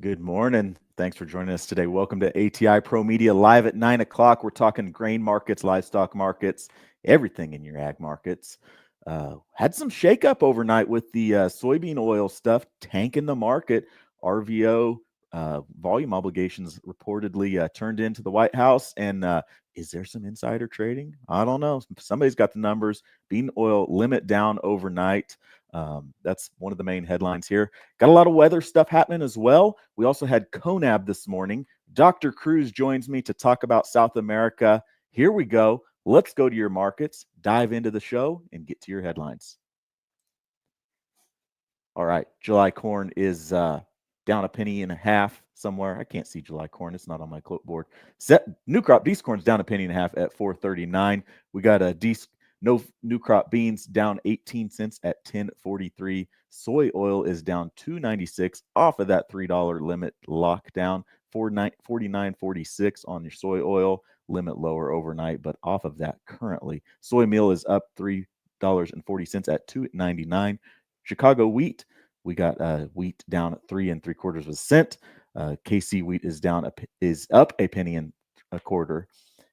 Good morning. Thanks for joining us today. Welcome to ATI ProMedia live at 9 o'clock. We're talking grain markets, livestock markets, everything in your ag markets. Had some shakeup overnight with the soybean oil stuff tanking the market. RVO volume obligations reportedly turned into the White House. And is there some insider trading? I don't know. Somebody's got the numbers. Bean oil limit down overnight. That's one of the main headlines here. Got a lot of weather stuff happening as well. We also had CONAB this morning. Dr. Cruz joins me to talk about South America. Here we go. Let's go to your markets, dive into the show, and get to your headlines. All right. July corn is down a penny and a half somewhere. I can't see July corn. It's not on my clipboard. New crop D's corn's down a penny and a half at 4.39. We got a no new crop beans down 18 cents at 10.43. Soy oil is down 2.96 off of that $3 limit lockdown. 49.46 on your soy oil limit lower overnight, but off of that currently. Soy meal is up $3.40 at 2.99. Chicago wheat, we got wheat down at 3.75 cents. KC wheat is up a penny and a quarter.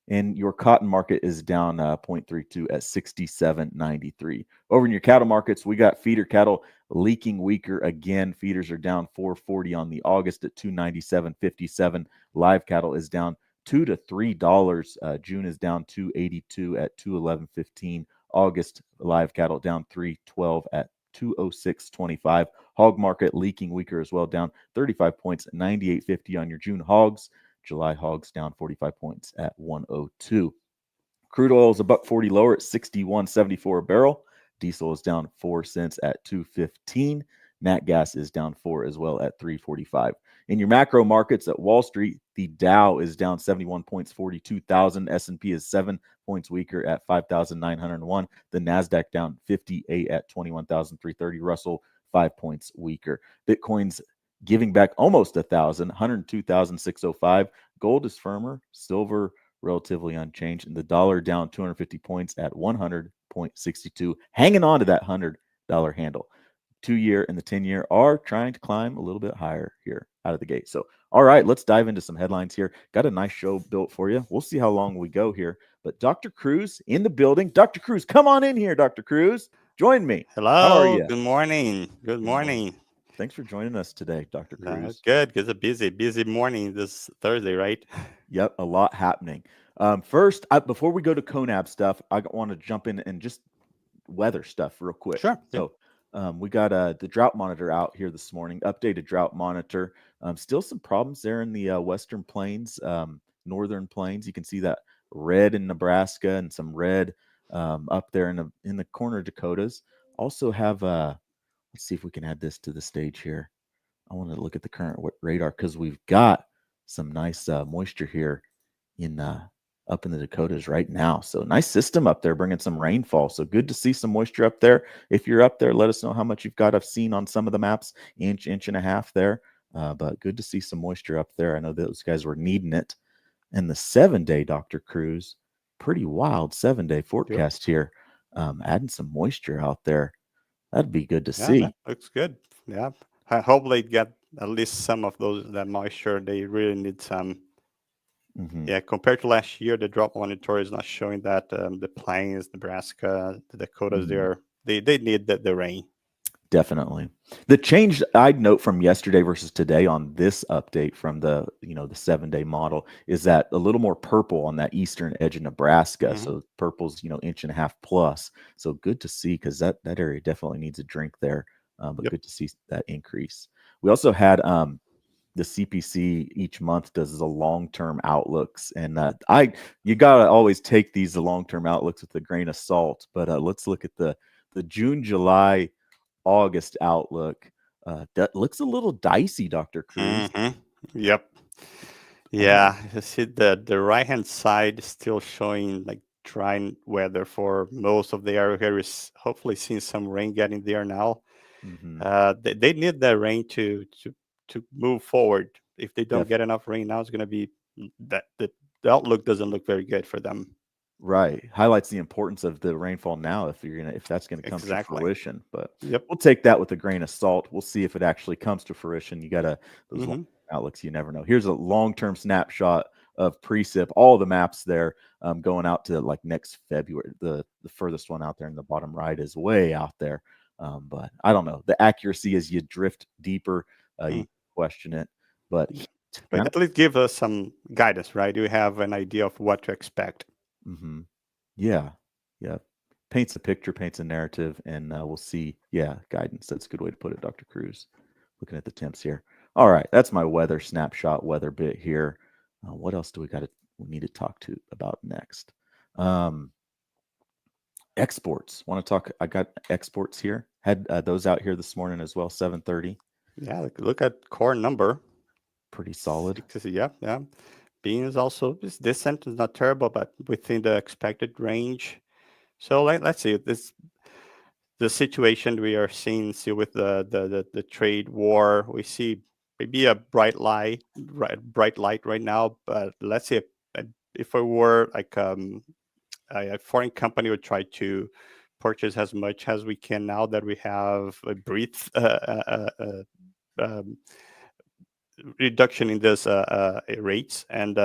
And your cotton market is down 0.32 at 67.93. Over in your cattle markets, we got feeder cattle leaking weaker again. Feeders are down 4.40 on the August at 297.57. Live cattle is down $2 to $3. June is down 282 at 211.15. August live cattle down 312 at 206.25. Hog market leaking weaker as well, down 35 points, 98.50 on your June hogs. July hogs down 45 points at 102. Crude oil is $1.40 lower at 61.74 a barrel. Diesel is down 4 cents at 2.15. Nat gas is down 4 as well at 3.45. In your macro markets at Wall Street, the Dow is down 71 points, 42,000. S&P is 7 points weaker at 5,901. The Nasdaq down 58 at 21,330. Russell 5 points weaker. Bitcoin's giving back almost 1,000, 102,605. Gold is firmer, silver relatively unchanged, and the dollar down 250 points at 100.62, hanging on to that $100 handle. 2-year and the 10-year are trying to climb a little bit higher here out of the gate. So, all right, let's dive into some headlines here. Got a nice show built for you. We'll see how long we go here. But Dr. Cruz in the building. Dr. Cruz, come on in here, Dr. Cruz. Join me. How are Hello, you? good morning. Good Good morning. morning. Thanks for joining us today, Dr. Cruz. Good. It's a busy morning this Thursday, right? Yep, a lot happening. First, before we go to CONAB stuff, I want to jump in and just weather stuff real quick. Sure. Yeah. So we got the drought monitor out here this morning, updated drought monitor. Still some problems there in the western plains, northern plains. You can see that red in Nebraska and some red up there in the corner Dakotas. Also have, let's see if we can add this to the stage here. I want to look at the current radar because we've got some nice moisture here in up in the Dakotas right now. So nice system up there, bringing some rainfall. So good to see some moisture up there. If you're up there, let us know how much you've got. I've seen on some of the maps, inch and a half there. But good to see some moisture up there. I know those guys were needing it. And the 7-day, Dr. Cruz, pretty wild 7-day forecast here. Adding some moisture out there. That'd be good to Yeah, that see. looks good. Yeah. I hope they get at least some of that moisture. They really need some. Mm-hmm. Yeah, compared to last year, the drought monitor is not showing that. The plains, Nebraska, the Dakotas, Mm-hmm. they need the rain. Definitely. The change I'd note from yesterday versus today on this update from the 7-day model is that a little more purple on that eastern edge of Nebraska. Hmm. So purple's, inch and a half plus. So good to see because that area definitely needs a drink there. But Yep. good to see that increase. We also had the CPC each month does the long-term outlooks, and you gotta always take these long-term outlooks with a grain of salt. But let's look at the June, July, August outlook. That looks a little dicey, Dr. Cruz. Hmm. Yep. I don't Yeah, you see the right hand side is still showing like dry weather for most of the area here. Is hopefully seeing some rain getting there now. mm-hmm, They need the rain to move forward. If they don't def get enough rain now, it's going to be that the outlook doesn't look very good for them. right. Highlights the importance of the rainfall now if that's gonna come to Exactly. fruition. But Yep. we'll take that with a grain of salt. We'll see if it actually comes to fruition. You gotta those Hmm. outlooks, you never know. Here's a long-term snapshot of precip, all the maps there, going out to like next February. The furthest one out there in the bottom right is way out there. But I don't know. The accuracy as you drift deeper, you Mm. question it. But But at least give us some guidance, right? You have an idea of what to expect. mm-hmm. Yeah, yeah. Paints a picture, paints a narrative, and we'll see. Yeah, guidance. That's a good way to put it, Dr. Cruz. Looking at the temps here. All right, that's my weather snapshot, weather bit here. What else do we need to talk to about next? Um, exports. Want to talk? I got exports here. Had those out here this morning as well. 7:30. Yeah, look at core number. Pretty solid. Yeah, yeah. Beans also, this descent is not terrible, but within the expected range. So let's see the situation we are seeing still with the trade war. We see maybe a bright light right now, but let's say if it were like a foreign company would try to purchase as much as we can now that we have a brief um, reduction in this rates. And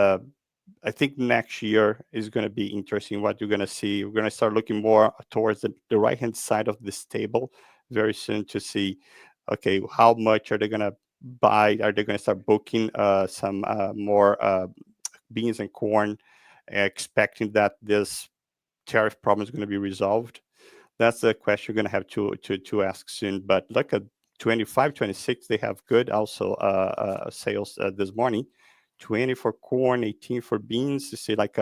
I think next year is going to be interesting. What you're going to see, we're going to start looking more towards the right hand side of this table very soon to see, okay, how much are they going to buy? Are they going to start booking some more beans and corn, expecting that this tariff problem is going to be resolved? That's the question you're going to have to ask soon. But look at 25, 26, they have good also sales this morning. 20 for corn, 18 for beans. You see, like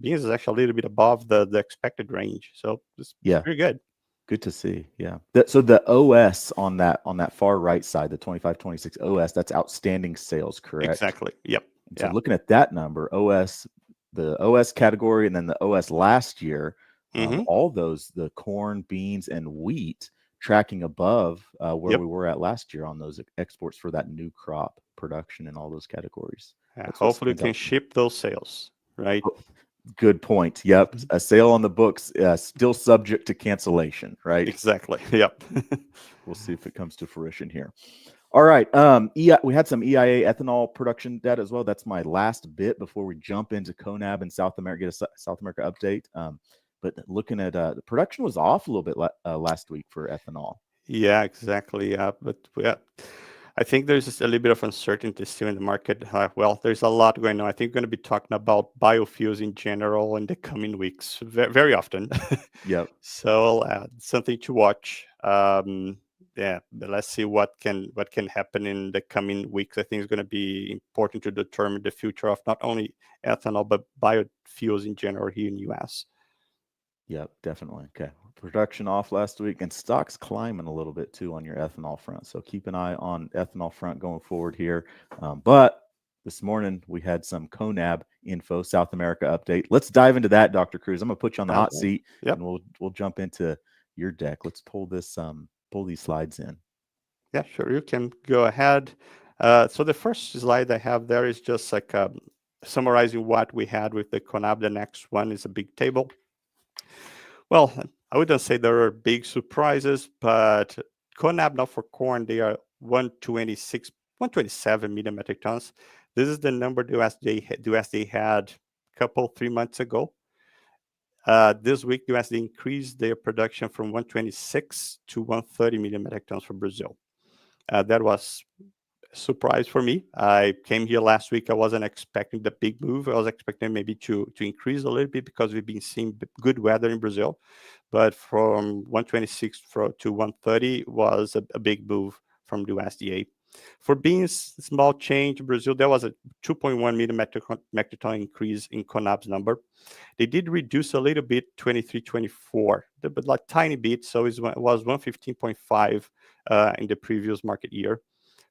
beans is actually a little bit above the expected range, so it's Yeah, pretty good. good to see. Yeah. So the OS on that far right side, the 25, 26 OS, that's outstanding sales, correct? Exactly. Yep. And so Yeah. looking at that number, the OS category, and then the OS last year, Hmm. all those, the corn, beans, and wheat, tracking above where Yep. we were at last year on those exports for that new crop production in all those categories. That's what Hopefully, you stands can out. ship those sales, right? Oh, good point. Yep, a sale on the books, still subject to cancellation, right? Exactly. Yep. We'll see if it comes to fruition here. All right. We had some EIA ethanol production data as well. That's my last bit before we jump into CONAB and South America, get a South America update. But looking at the production was off a little bit last week for ethanol. Yeah, exactly. But yeah, I think there's just a little bit of uncertainty still in the market. Well, there's a lot going on. I think we're going to be talking about biofuels in general in the coming weeks, very often. Yep. So something to watch. Yeah, but let's see what can happen in the coming weeks. I think it's going to be important to determine the future of not only ethanol but biofuels in general here in the U.S. Yep, definitely. Okay. Production off last week and stocks climbing a little bit too on your ethanol front. So keep an eye on ethanol front going forward here. But this morning we had some CONAB info, South America update. Let's dive into that, Dr. Cruz. I'm gonna put you on the hot seat Yep. and we'll jump into your deck. Let's pull these slides in. Yeah, sure. You can go ahead. So the first slide I have there is just like summarizing what we had with the CONAB. The next one is a big table. Well, I wouldn't say there are big surprises, but CONAB now for corn, they are 126, 127 million metric tons. This is the number the USDA had a couple, 3 months ago. This week, the USDA increased their production from 126 to 130 million metric tons for Brazil. That was surprise for me. I came here last week. I wasn't expecting the big move. I was expecting maybe to increase a little bit because we've been seeing good weather in Brazil. But from 126 to 130 was a big move from the USDA. For beans, small change in Brazil. There was a 2.1 million metric ton increase in CONAB's number. They did reduce a little bit, 23, 24, but like tiny bit. So it was 115.5 in the previous market year.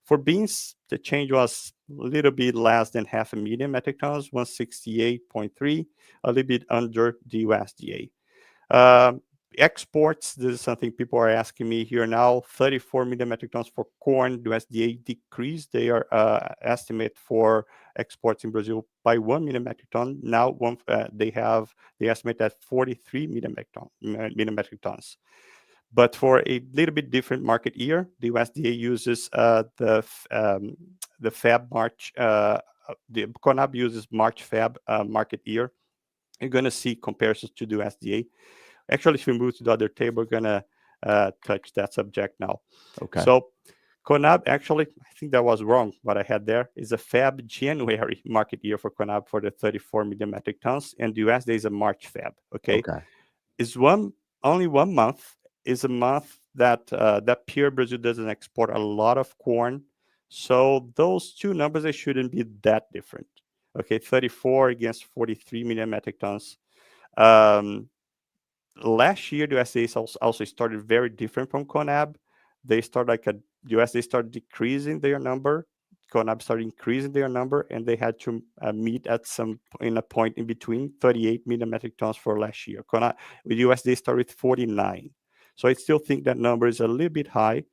For beans, the change was a little bit less than 500,000 metric tons, 168.3, a little bit under the USDA. Exports, this is something people are asking me here now, 34 million metric tons for corn. The USDA decreased their estimate for exports in Brazil by 1 million metric ton. Now they estimate at 43 million metric tons. But for a little bit different market year, the USDA uses the the Fab March, the CONAB uses March Fab market year. You're going to see comparisons to the USDA. Actually, if we move to the other table, we're going to touch that subject now. Okay. So CONAB, actually, I think that was wrong. What I had there is a Fab January market year for CONAB for the 34 million metric tons, and the USDA is a March Fab. Okay, Okay. is only 1 month is a month that that pure Brazil doesn't export a lot of corn, so those two numbers they shouldn't be that different. Okay, 34 against 43 million metric tons. Um, Last year, the USA also started very different from CONAB. They started the USA started decreasing their number. CONAB started increasing their number, and they had to meet at in a point in between 38 million metric tons for last year. CONAB, with USDA started with 49. So I still think that number is a little bit high.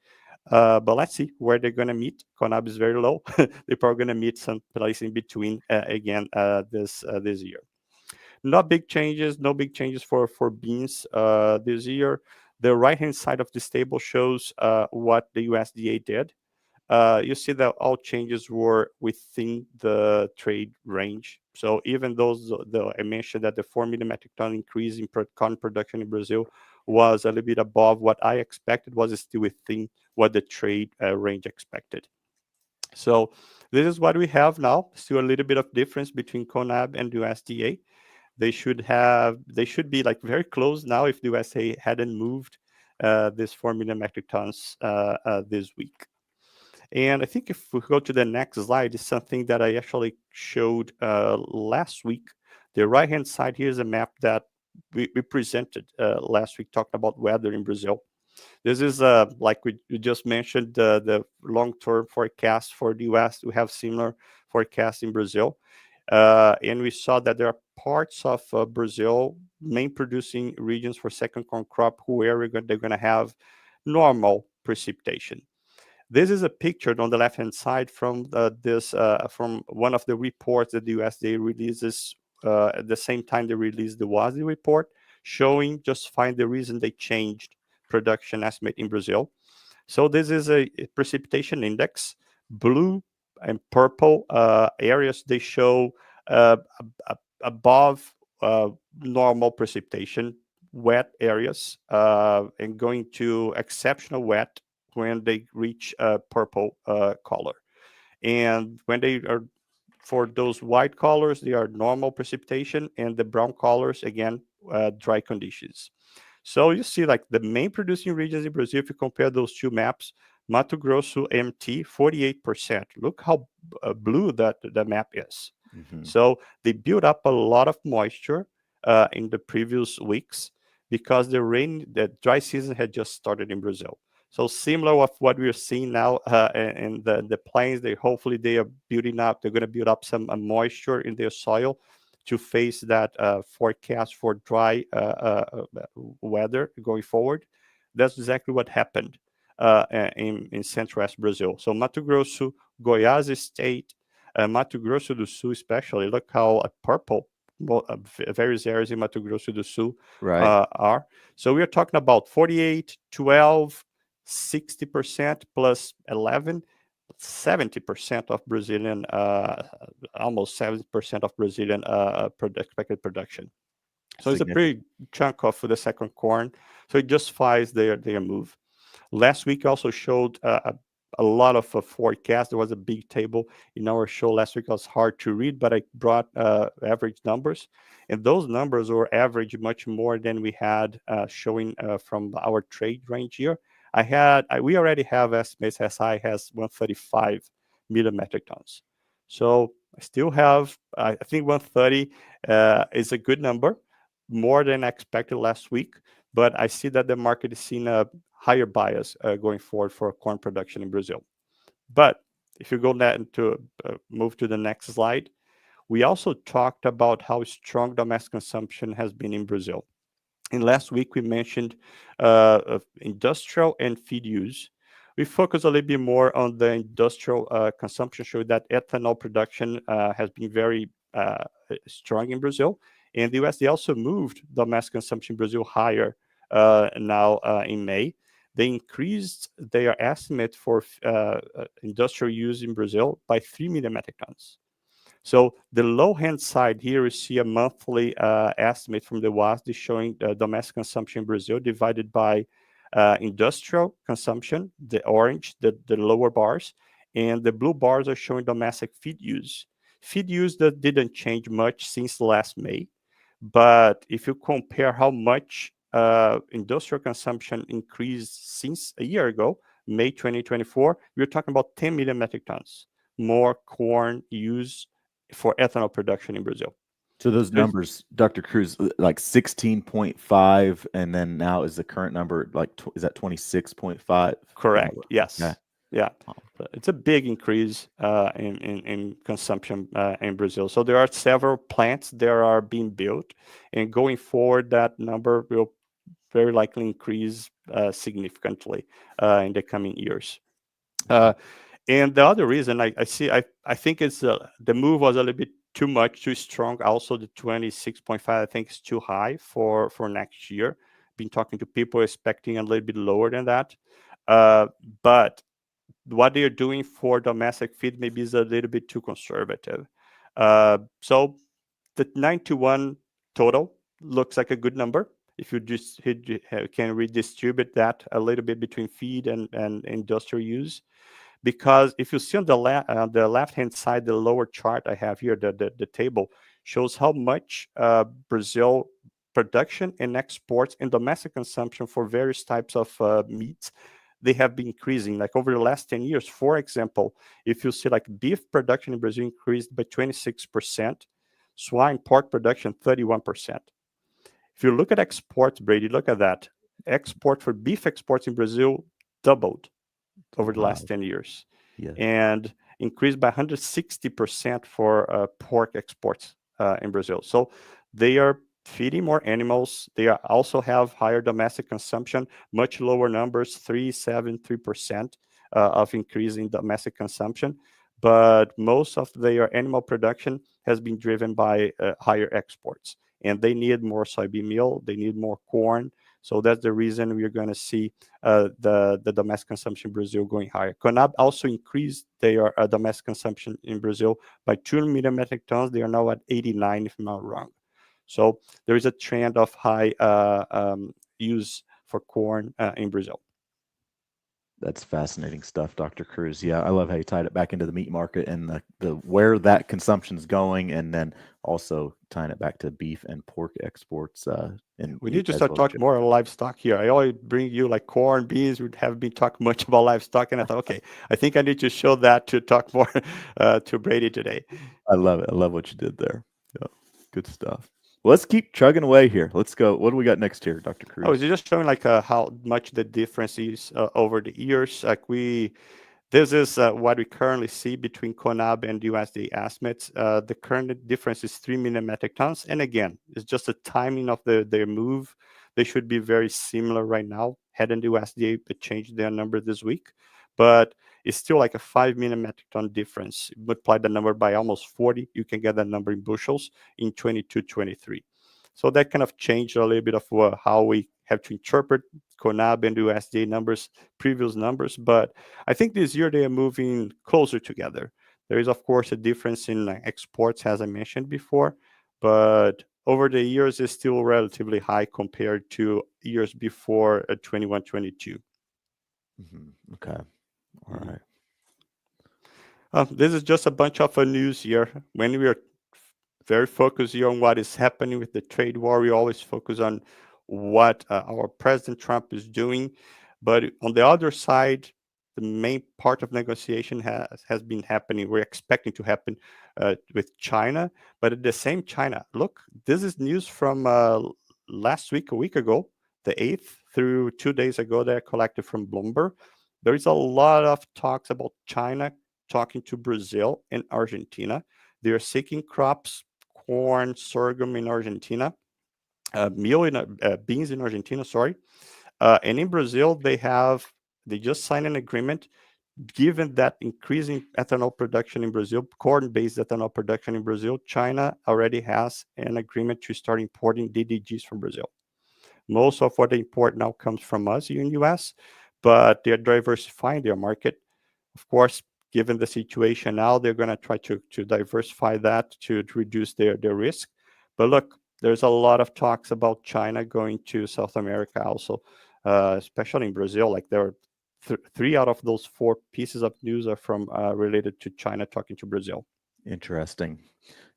But let's see where they're going to meet. CONAB is very low. They're probably going to meet some place in between again this year. Not big changes, no big changes for beans this year. The right-hand side of this table shows what the USDA did. You see that all changes were within the trade range. So even those, I mentioned that the 4 million metric ton increase in corn production in Brazil was a little bit above what I expected, was still within what the trade range expected. So this is what we have now. Still a little bit of difference between CONAB and USDA. They should be like very close now if the USA hadn't moved this 4 million metric tons this week. And I think if we go to the next slide, it's something that I actually showed last week. The right-hand side here is a map that we presented last week, talking about weather in Brazil. This is like we just mentioned, the long-term forecast for the US. We have similar forecasts in Brazil. And we saw that there are parts of Brazil, main producing regions for second corn crop, where they're going to have normal precipitation. This is a picture on the left-hand side from from one of the reports that the USDA releases at the same time they released the WASDE report, showing just find the reason they changed production estimate in Brazil. So this is a precipitation index. Blue and purple areas, they show above normal precipitation, wet areas, and going to exceptional wet when they reach purple color. And when they are, for those white colors, they are normal precipitation, and the brown colors, again, dry conditions. So you see like the main producing regions in Brazil, if you compare those two maps, Mato Grosso MT, 48%. Look how blue that map is. Mm-hmm. So they built up a lot of moisture in the previous weeks because the dry season had just started in Brazil. So similar with what we're seeing now in the plains, hopefully they are building up. They're going to build up some moisture in their soil to face that forecast for dry weather going forward. That's exactly what happened in Central-West Brazil. So Mato Grosso, Goiás State, Mato Grosso do Sul especially, look how purple various areas in Mato Grosso do Sul are. So we're talking about 48, 12, 60% plus 11, 70% of Brazilian, almost 70% of Brazilian expected production. So it's a pretty chunk of the second corn. So it justifies their move. Last week also showed a lot of forecasts. There was a big table in our show last week. It was hard to read, but I brought average numbers. And those numbers were average much more than we had showing from our trade range here. We already have estimates as high as 135 million metric tons. So I still have, I think 130 is a good number, more than expected last week. But I see that the market is seeing a higher bias going forward for corn production in Brazil. But if you go to move to the next slide, we also talked about how strong domestic consumption has been in Brazil. And last week we mentioned industrial and feed use. We focus a little bit more on the industrial consumption, show that ethanol production has been very strong in Brazil. And the USDA also moved domestic consumption in Brazil higher now in May. they increased their estimate for industrial use in Brazil by 3 million metric tons. So the low-hand side here, you see a monthly estimate from the WASDE showing domestic consumption in Brazil divided by industrial consumption, the orange, the lower bars, and the blue bars are showing domestic feed use. Feed use that didn't change much since last May, but if you compare how much industrial consumption increased since a year ago, May 2024, we're talking about 10 million metric tons more corn used for ethanol production in Brazil. So those numbers, Dr. Cruz, like 16.5, and then now is the current number like is that 26.5? Correct. Yes. Yeah. Yeah. It's a big increase in consumption in Brazil. So there are several plants that are being built, and going forward, that number will very likely increase significantly in the coming years. And the other reason I think it's the move was a little bit too much, too strong. Also, the 26.5 I think is too high for next year. Been talking to people expecting a little bit lower than that, but what they're doing for domestic feed maybe is a little bit too conservative. So the 9 to 1 total looks like a good number. If you just can redistribute that a little bit between feed and industrial use. Because if you see on the left-hand side, the lower chart I have here, the table shows how much Brazil production and exports and domestic consumption for various types of meats, they have been increasing. Like over the last 10 years, for example, if you see like beef production in Brazil increased by 26%, swine pork production 31%. If you look at exports, Brady, look at that. Export for beef exports in Brazil doubled over the last 10 years, and increased by 160% for pork exports in Brazil. So they are feeding more animals. They also have higher domestic consumption, much lower numbers, 3% of increase in domestic consumption. But most of their animal production has been driven by higher exports. And they need more soybean meal, they need more corn. So that's the reason we're going to see the domestic consumption in Brazil going higher. CONAB also increased their domestic consumption in Brazil by 2 million metric tons. They are now at 89, if I'm not wrong. So there is a trend of high use for corn in Brazil. That's fascinating stuff, Dr. Cruz. Yeah, I love how you tied it back into the meat market and the where that consumption is going, and then also tying it back to beef and pork exports. And we need to start talking more about livestock here. I always bring you like corn, beans. We haven't been talking much about livestock, and I thought, okay, I think I need to show that to talk more to Brady today. I love it. I love what you did there. Yeah, good stuff. Well, let's keep chugging away here. Let's go. What do we got next here, Dr. Cruz? I was just showing like how much the difference is over the years. Like this is what we currently see between CONAB and USDA estimates. The current difference is 3 million metric tons. And again, it's just the timing of their move. They should be very similar right now. Hadn't the USDA changed their number this week, but it's still like a 5 million metric ton difference. Multiply the number by almost 40, you can get that number in bushels in 22-23. So that kind of changed a little bit of how we have to interpret CONAB and USDA numbers, previous numbers. But I think this year they are moving closer together. There is, of course, a difference in exports, as I mentioned before, but over the years, it's still relatively high compared to years before 21-22. Okay. All right. This is just a bunch of news here. When we are very focused here on what is happening with the trade war, we always focus on what our President Trump is doing. But on the other side, the main part of negotiation has been happening. We're expecting to happen with China. But at the same China, look, this is news from last week, a week ago, the 8th through 2 days ago that I collected from Bloomberg. There is a lot of talks about China talking to Brazil and Argentina. They are seeking crops, corn, sorghum in Argentina, beans in Argentina, sorry. And in Brazil, they just signed an agreement. Given that increasing ethanol production in Brazil, corn-based ethanol production in Brazil, China already has an agreement to start importing DDGs from Brazil. Most of what they import now comes from us here in the U.S., but they're diversifying their market. Of course, given the situation now, they're going to try to diversify that to reduce their risk. But look, there's a lot of talks about China going to South America also, especially in Brazil. Like there are three out of those four pieces of news are from related to China talking to Brazil. Interesting.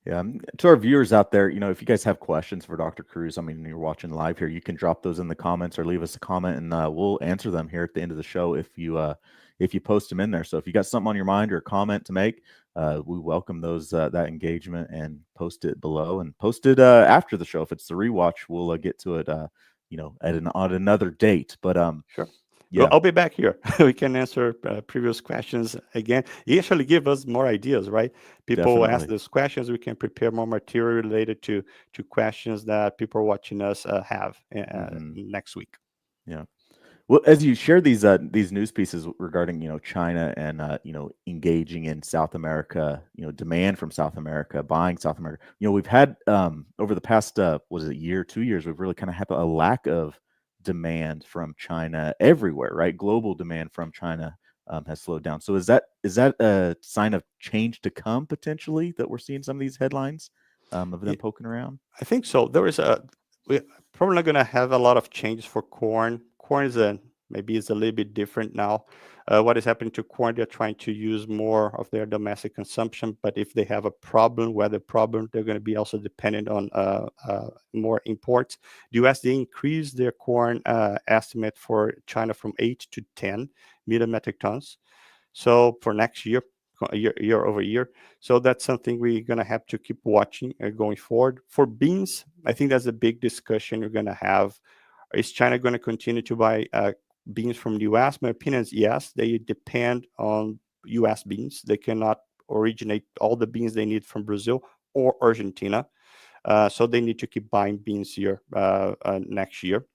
Yeah. To our viewers out there, if you guys have questions for Dr. Cruz, I mean, you're watching live here, you can drop those in the comments or leave us a comment, and we'll answer them here at the end of the show if you post them in there. So if you got something on your mind or a comment to make, we welcome those that engagement, and post it below, and post it after the show. If it's the rewatch, we'll get to it, on another date. But Sure. yeah, I'll be back here. We can answer previous questions again. You actually give us more ideas, right? People ask definitely. those questions. We can prepare more material related to questions that people watching us have next week. Yeah. Well, as you share these news pieces regarding China and engaging in South America, demand from South America, buying South America, we've had over the past was it a year, 2 years, we've really kind of had a lack of demand from China everywhere, right? Global demand from China has slowed down. So is that a sign of change to come potentially, that we're seeing some of these headlines of them poking around? I think so. We're probably not going to have a lot of changes for corn. Corn is a little bit different now. What is happening to corn? They're trying to use more of their domestic consumption, but if they have a weather problem, they're going to be also dependent on more imports. The U.S. they increased their corn estimate for China from 8 to 10 million metric tons. So for next year, year over year. So that's something we're going to have to keep watching going forward. For beans, I think that's a big discussion you're going to have. Is China going to continue to buy beans from the U.S.? My opinion is yes. They depend on U.S. beans. They cannot originate all the beans they need from Brazil or Argentina. So they need to keep buying beans here next year.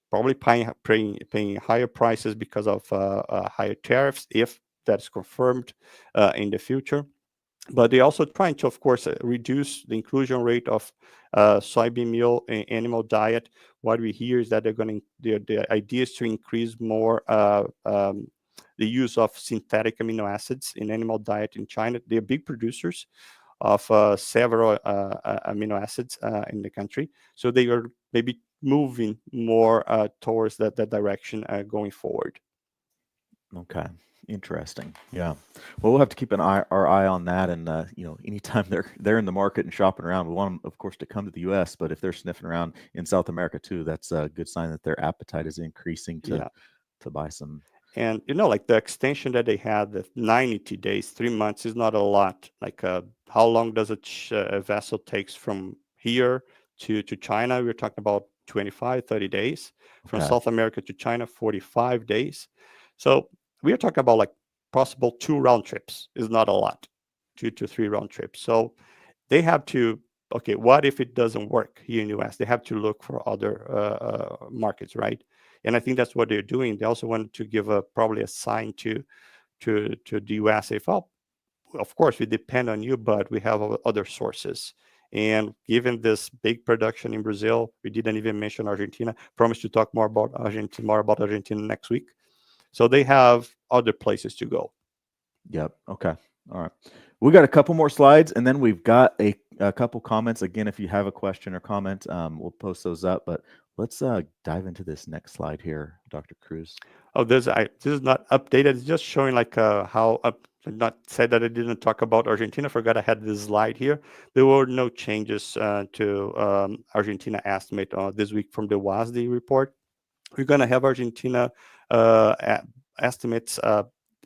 Probably paying higher prices because of higher tariffs, if that's confirmed in the future. But they're also trying to, of course, reduce the inclusion rate of soybean meal in animal diet. What we hear is that the idea is to increase more the use of synthetic amino acids in animal diet in China. They're big producers of several amino acids in the country. So they are maybe moving more towards that direction going forward. Okay, interesting. Yeah. Well, we'll have to keep our eye on that, and anytime they're in the market and shopping around, we want them, of course, to come to the U.S. But if they're sniffing around in South America too, that's a good sign that their appetite is increasing to buy some. And like the extension that they had, the 90 days, 3 months is not a lot. Like how long does a vessel takes from here to China? We're talking about 25, 30 days. From Okay. South America to China, 45 days. So we are talking about like possible 2 round trips is not a lot, 2 to 3 round trips. So they have to, okay, what if it doesn't work here in the US? They have to look for other markets, right? And I think that's what they're doing. They also wanted to give probably a sign to the US, if, oh, of course we depend on you, but we have other sources. And given this big production in Brazil, we didn't even mention Argentina. Promise to talk more about Argentina next week. So they have other places to go. Yep. Okay. All right. We got a couple more slides, and then we've got a couple comments. Again, if you have a question or comment, we'll post those up. But let's dive into this next slide here, Dr. Cruz. Oh, this is not updated. It's just showing like how not said that I didn't talk about Argentina. Forgot I had this slide here. There were no changes to Argentina estimate this week from the WASDE report. We're going to have Argentina estimates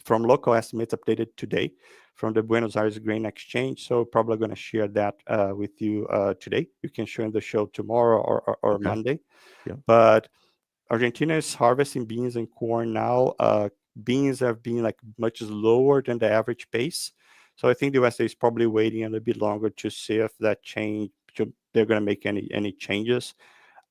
from local estimates updated today from the Buenos Aires Grain Exchange. So probably going to share that with you today. You can share in the show tomorrow or Okay. Monday. Yeah. But Argentina is harvesting beans and corn now. Beans have been like much lower than the average pace. So I think the USA is probably waiting a little bit longer to see if that change, they're going to make any changes.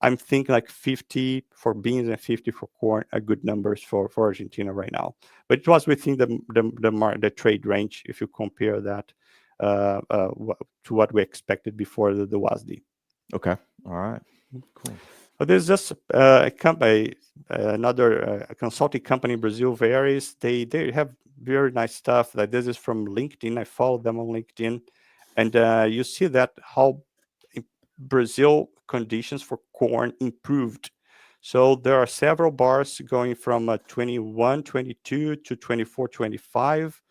I'm thinking like 50 for beans and 50 for corn are good numbers for Argentina right now. But it was within the trade range if you compare that to what we expected before the WASDE. Okay. All right. Cool. But there's just a company, another consulting company in Brazil, Varies. They have very nice stuff. Like this is from LinkedIn. I follow them on LinkedIn, and you see that how Brazil conditions for corn improved. So there are several bars going from 21, 22 to 24, 25.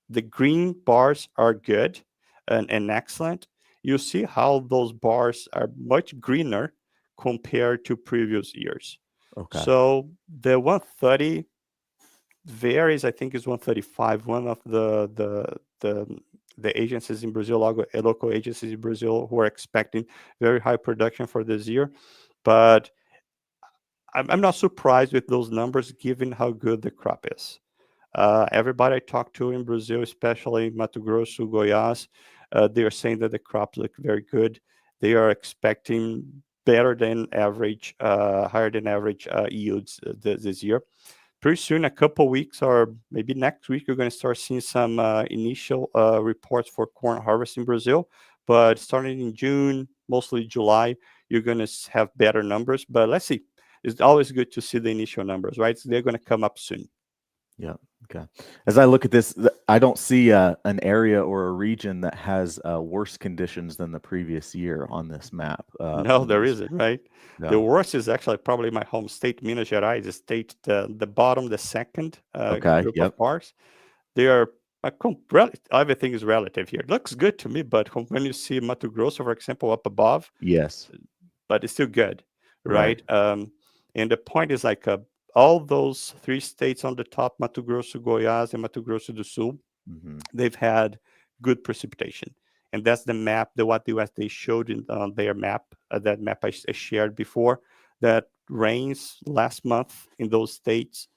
The green bars are good and excellent. You see how those bars are much greener compared to previous years. Okay. So the 130 varies. I think is 135. One of the agencies in Brazil, local agencies in Brazil, who are expecting very high production for this year. But I'm not surprised with those numbers given how good the crop is. Everybody I talk to in Brazil, especially Mato Grosso, Goiás, they are saying that the crops look very good. They are expecting better than average, higher than average yields this year. Pretty soon, a couple weeks or maybe next week, you're going to start seeing some initial reports for corn harvest in Brazil. But starting in June, mostly July, you're going to have better numbers. But let's see. It's always good to see the initial numbers, right? So they're going to come up soon. Yeah. Okay. As I look at this, I don't see an area or a region that has worse conditions than the previous year on this map. No, there isn't, right? The Yeah. worst is actually probably my home state, Minas Gerais, the state, the bottom, the second Okay. group of Yep. bars. They are everything is relative here. It looks good to me, but when you see Mato Grosso, for example, up above, Yes. but it's still good, Right. right? And the point is like all those three states on the top, Mato Grosso, Goiás, and Mato Grosso do Sul, Hmm. they've had good precipitation. And that's the map, what the USDA showed on their map, that map I shared before, that rains last month in those states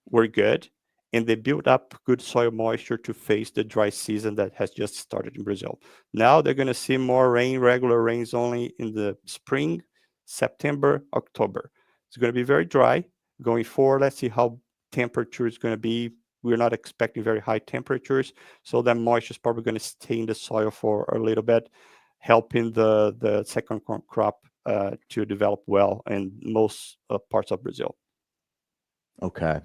were good, and they built up good soil moisture to face the dry season that has just started in Brazil. Now they're going to see more rain, regular rains only in the spring, September, October. It's going to be very dry going forward. Let's see how temperature is going to be. We're not expecting very high temperatures, so that moisture is probably going to stay in the soil for a little bit, helping the second crop to develop well in most parts of Brazil. Okay.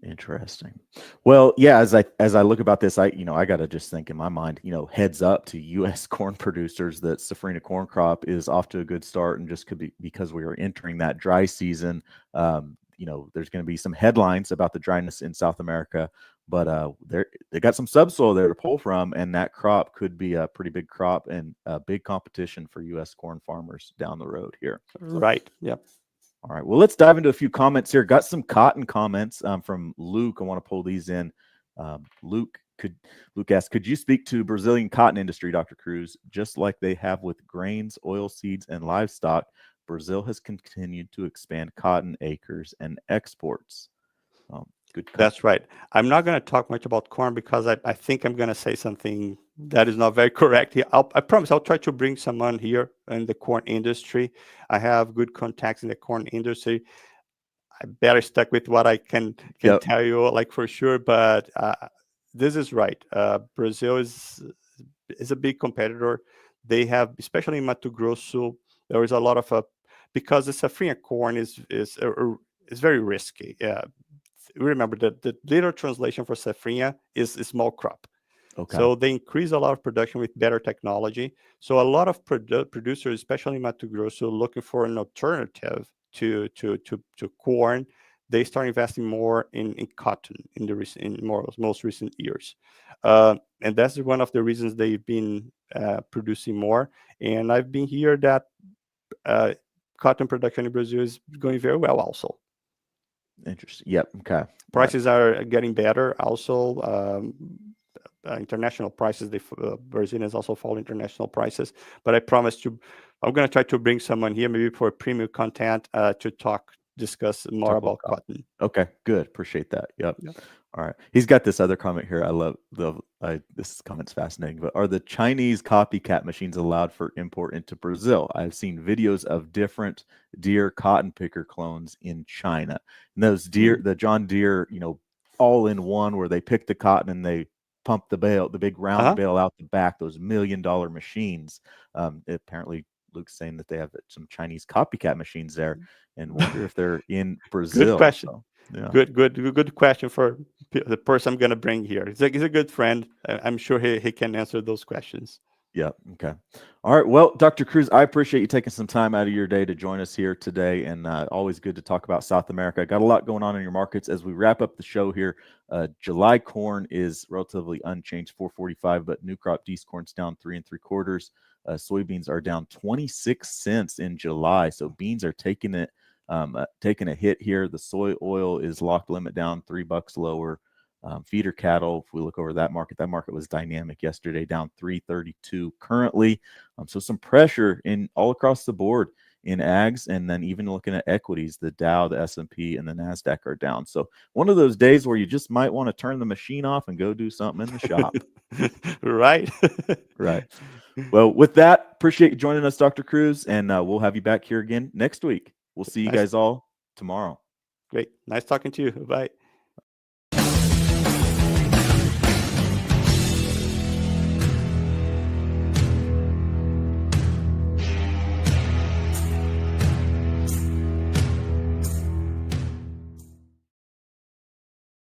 Interesting. Well, yeah, as I look about this, I got to just think in my mind, heads up to U.S. corn producers that safrinha corn crop is off to a good start, and just could be because we are entering that dry season. There's going to be some headlines about the dryness in South America, but they got some subsoil there to pull from, and that crop could be a pretty big crop and a big competition for U.S. corn farmers down the road here. Right. Yep. All right. Well, let's dive into a few comments here. Got some cotton comments from Luke. I want to pull these in. Luke asked, could you speak to Brazilian cotton industry, Dr. Cruz? Just like they have with grains, oilseeds, and livestock, Brazil has continued to expand cotton acres and exports. Good. That's right. I'm not going to talk much about corn because I think I'm going to say something that is not very correct here. I promise I'll try to bring someone here in the corn industry. I have good contacts in the corn industry. I better stuck with what I can Yep. tell you, like for sure. But this is right. Brazil is a big competitor. They have, especially in Mato Grosso, there is a lot of because the safrinha corn is very risky. Remember that the literal translation for safrinha is a small crop. Okay. So they increase a lot of production with better technology. So a lot of producers, especially in Mato Grosso, looking for an alternative to corn. They start investing more in cotton in the most recent years, and that's one of the reasons they've been producing more. And I've been here that cotton production in Brazil is going very well also. Interesting. Yep. Okay. Prices are getting better also. International prices, Brazilians also follow international prices. But I promise you, I'm going to try to bring someone here, maybe for premium content, to discuss more about cotton. Okay, good. Appreciate that. Yep. Yep. All right. He's got this other comment here. I love this comment's fascinating. But are the Chinese copycat machines allowed for import into Brazil? I've seen videos of different Deere cotton picker clones in China. And those Deere, the John Deere, all in one, where they pick the cotton and they pump the bale, the big round bale out the back. Those $1 million machines. Apparently, Luke's saying that they have some Chinese copycat machines there, and wonder if they're in Brazil. Good question. So, yeah. Good question for the person I'm going to bring here. He's a good friend. I'm sure he can answer those questions. Yeah. Okay. All right. Well, Dr. Cruz, I appreciate you taking some time out of your day to join us here today, and always good to talk about South America. Got a lot going on in your markets. As we wrap up the show here, July corn is relatively unchanged, 445, but new crop D's corn's down 3 3/4. Soybeans are down 26 cents in July, so beans are taking a hit here. The soy oil is locked limit down $3 lower. Feeder cattle, if we look over that market was dynamic yesterday, down 332 currently. So some pressure in all across the board in ags, and then even looking at equities, the Dow, the S&P, and the NASDAQ are down. So one of those days where you just might want to turn the machine off and go do something in the shop. Right. Right. Well, with that, appreciate you joining us, Dr. Cruz, and we'll have you back here again next week. We'll see you guys all tomorrow. Great. Nice talking to you. Bye.